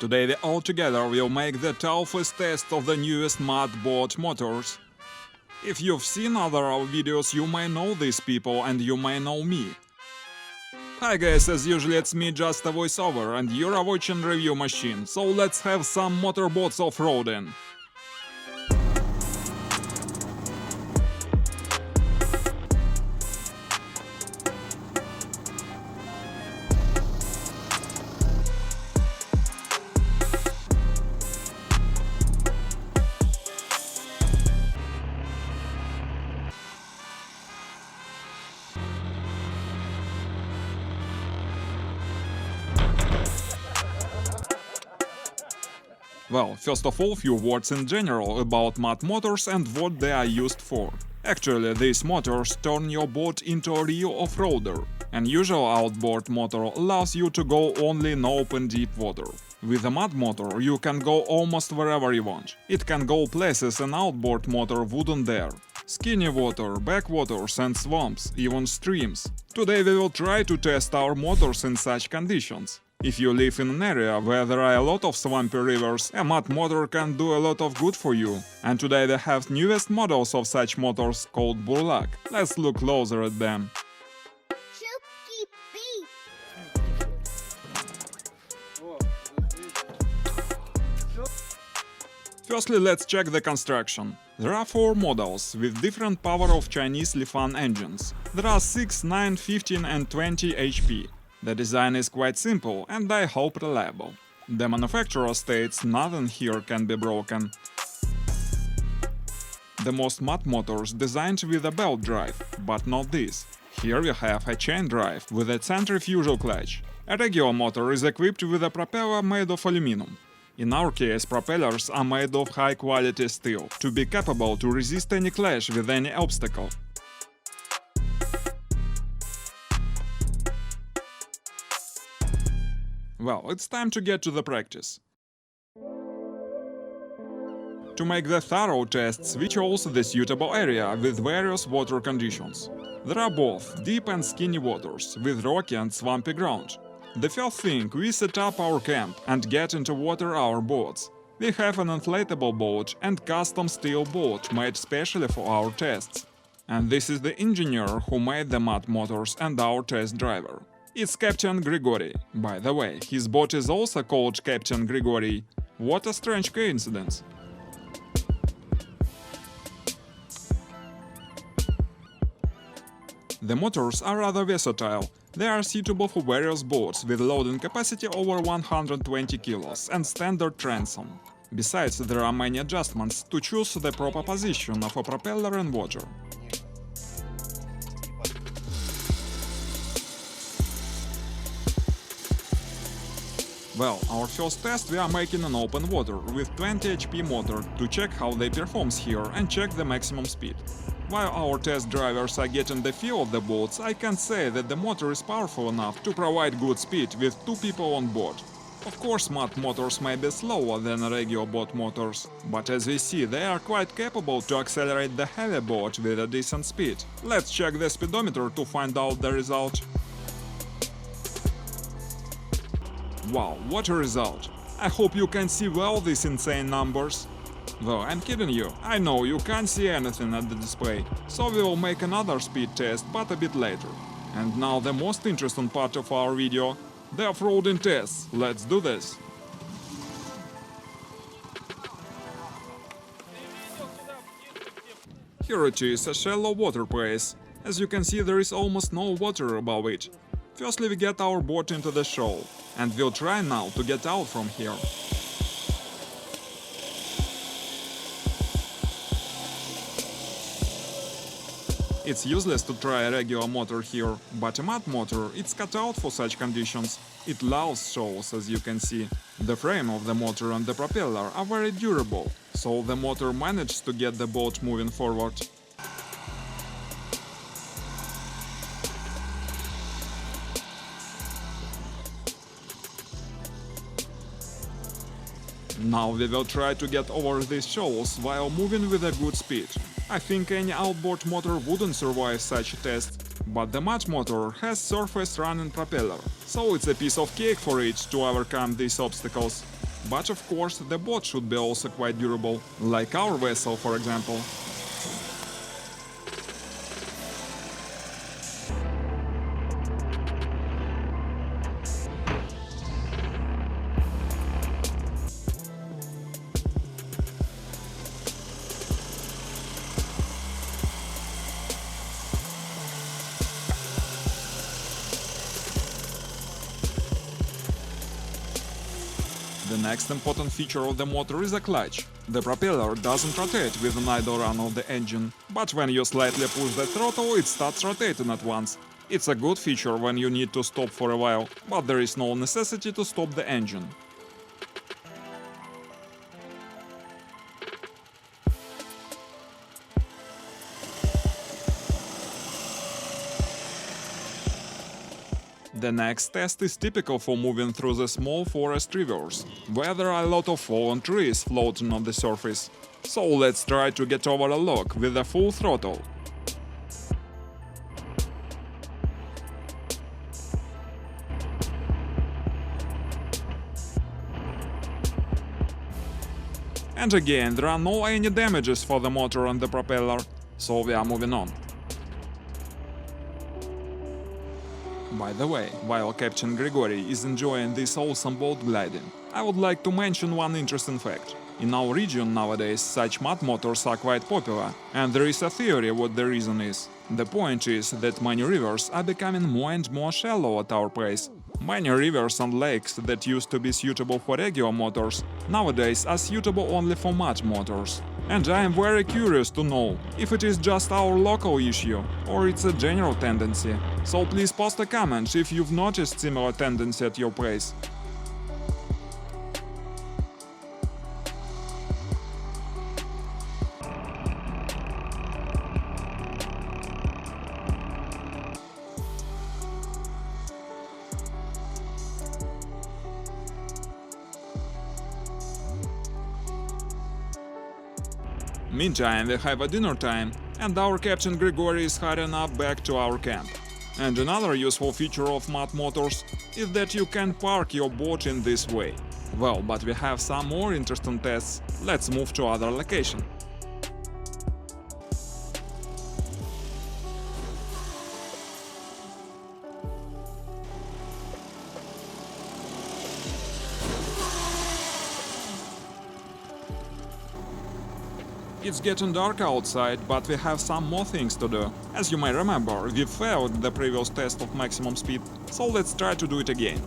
Today we all together will make the toughest test of the newest Mudbot motors. If you've seen other videos, you may know these people and you may know me. Hi guys, as usually it's me, just a voiceover, and you're watching Review Machine, so let's have some motorbots off-roading. Well, first of all, few words in general about mud motors and what they are used for. Actually, these motors turn your boat into a real off-roader. An usual outboard motor allows you to go only in open deep water. With a mud motor you can go almost wherever you want. It can go places an outboard motor wouldn't dare. Skinny water, backwaters and swamps, even streams. Today we will try to test our motors in such conditions. If you live in an area where there are a lot of swampy rivers, a mud motor can do a lot of good for you. And today we have newest models of such motors called Burlak. Let's look closer at them. Firstly, let's check the construction. There are 4 models with different power of Chinese Lifan engines. There are 6, 9, 15 and 20 HP. The design is quite simple and I hope reliable. The manufacturer states nothing here can be broken. The most mud motors designed with a belt drive, but not this. Here we have a chain drive with a centrifugal clutch. A regular motor is equipped with a propeller made of aluminum. In our case, propellers are made of high-quality steel, to be capable to resist any clash with any obstacle. Well, it's time to get to the practice. To make the thorough tests, we chose the suitable area with various water conditions. There are both deep and skinny waters, with rocky and swampy ground. The first thing, we set up our camp and get into water our boats. We have an inflatable boat and custom steel boat made specially for our tests. And this is the engineer who made the mud motors and our test driver. It's Captain Grigory. By the way, his boat is also called Captain Grigory. What a strange coincidence. The motors are rather versatile. They are suitable for various boats with loading capacity over 120 kilos and standard transom. Besides, there are many adjustments to choose the proper position of a propeller in water. Well, our first test we are making in open water with 20 HP motor to check how they performs here and check the maximum speed. While our test drivers are getting the feel of the boats, I can say that the motor is powerful enough to provide good speed with 2 people on board. Of course, mud motors may be slower than regular boat motors, but as we see, they are quite capable to accelerate the heavy boat with a decent speed. Let's check the speedometer to find out the result. Wow, what a result! I hope you can see well these insane numbers. Though I'm kidding you, I know you can't see anything at the display, so we will make another speed test, but a bit later. And now the most interesting part of our video, the off-roading tests. Let's do this! Here it is, a shallow water place. As you can see, there is almost no water above it. Firstly, we get our boat into the shoal, and we'll try now to get out from here. It's useless to try a regular motor here, but a mud motor, it's cut out for such conditions. It loves shoals, as you can see. The frame of the motor and the propeller are very durable, so the motor managed to get the boat moving forward. Now we will try to get over these shoals while moving with a good speed. I think any outboard motor wouldn't survive such a test, but the mud motor has surface running propeller, so it's a piece of cake for it to overcome these obstacles. But of course, the boat should be also quite durable, like our vessel, for example. The next important feature of the motor is a clutch. The propeller doesn't rotate with an idle run of the engine, but when you slightly push the throttle, it starts rotating at once. It's a good feature when you need to stop for a while, but there is no necessity to stop the engine. The next test is typical for moving through the small forest rivers, where there are a lot of fallen trees floating on the surface. So let's try to get over a log with a full throttle. And again, there are no any damages for the motor and the propeller, so we are moving on. By the way, while Captain Grigory is enjoying this awesome boat gliding, I would like to mention one interesting fact. In our region nowadays such mud motors are quite popular, and there is a theory what the reason is. The point is that many rivers are becoming more and more shallow at our place. Many rivers and lakes that used to be suitable for regular motors nowadays are suitable only for mud motors. And I am very curious to know if it is just our local issue or it's a general tendency. So please post a comment if you've noticed similar tendency at your place. Meantime, we have a dinner time, and our Captain Grigory is hurrying up back to our camp. And another useful feature of mud motors is that you can park your boat in this way. Well, but we have some more interesting tests. Let's move to other location. It's getting dark outside, but we have some more things to do. As you may remember, we failed the previous test of maximum speed, so let's try to do it again.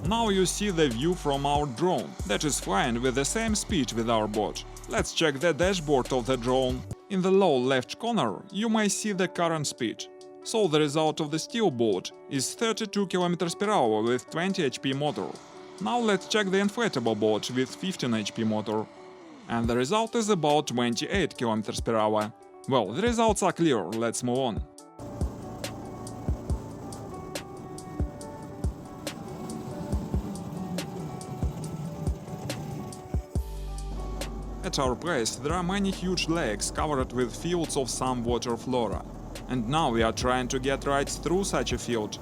Now you see the view from our drone, that is flying with the same speed with our boat. Let's check the dashboard of the drone. In the lower left corner, you may see the current speed. So the result of the steel boat is 32 km per hour with 20 HP motor. Now let's check the inflatable boat with 15 HP motor. And the result is about 28 km per hour. Well, the results are clear, let's move on. At our place there are many huge lakes covered with fields of some water flora. And now we are trying to get right through such a field.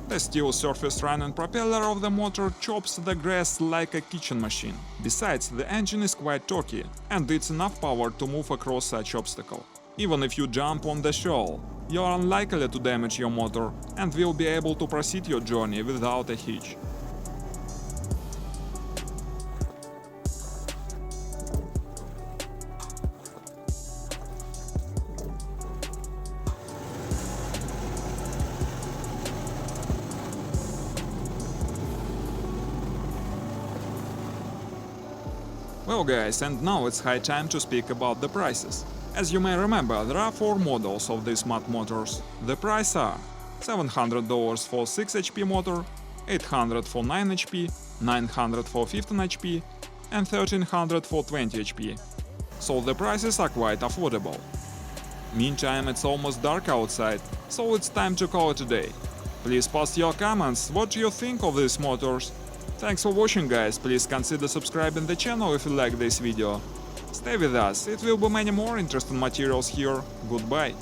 The steel surface running propeller of the motor chops the grass like a kitchen machine. Besides, the engine is quite torquey, and it's enough power to move across such obstacle. Even if you jump on the shoal, you are unlikely to damage your motor and will be able to proceed your journey without a hitch. Well guys, and now it's high time to speak about the prices. As you may remember, there are 4 models of these mud motors. The price are $700 for 6 HP motor, $800 for 9 HP, $900 for 15 HP, and $1300 for 20 HP. So the prices are quite affordable. Meantime, it's almost dark outside, so it's time to call it a day. Please post your comments, what do you think of these motors? Thanks for watching guys, please consider subscribing the channel if you like this video. Stay with us, it will be many more interesting materials here. Goodbye.